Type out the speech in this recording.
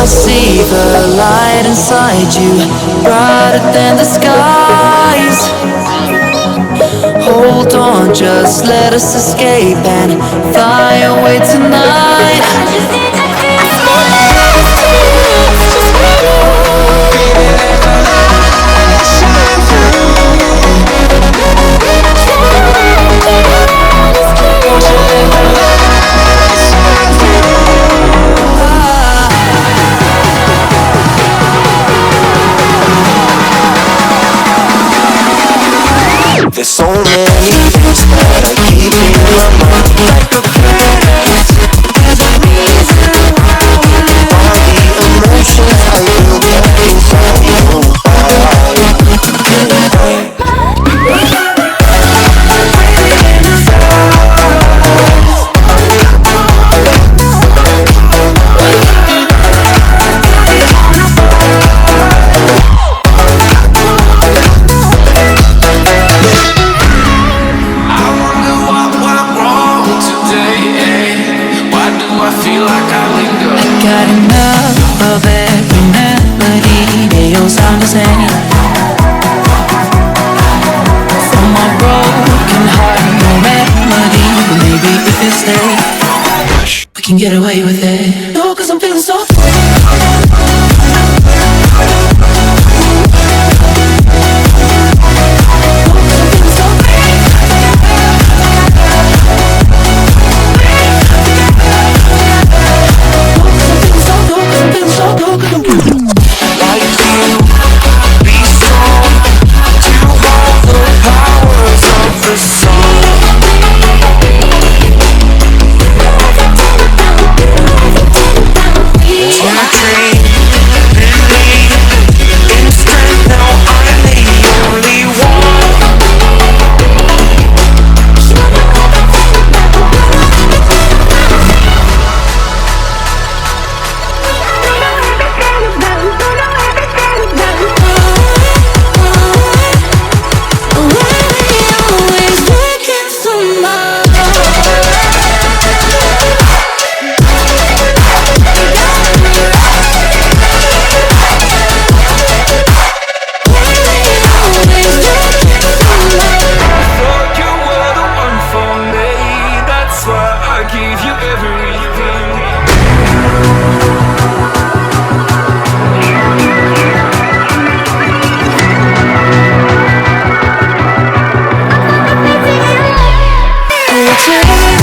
I see the light inside you, brighter than the skies. Hold on, just let us escape and fly away tonight. I just need to feel a smile, just for you. Baby, let the light shine through. Won't you let the light shine through? There's so many things that I keep in my mind, like a past. There's a reason why all the emotions I feel deep inside your body. Got enough of every melody, they all sound the same. From my broken heart, no remedy, but maybe if you stay, we can get away with it. No, 'cause I'm feeling so free. Take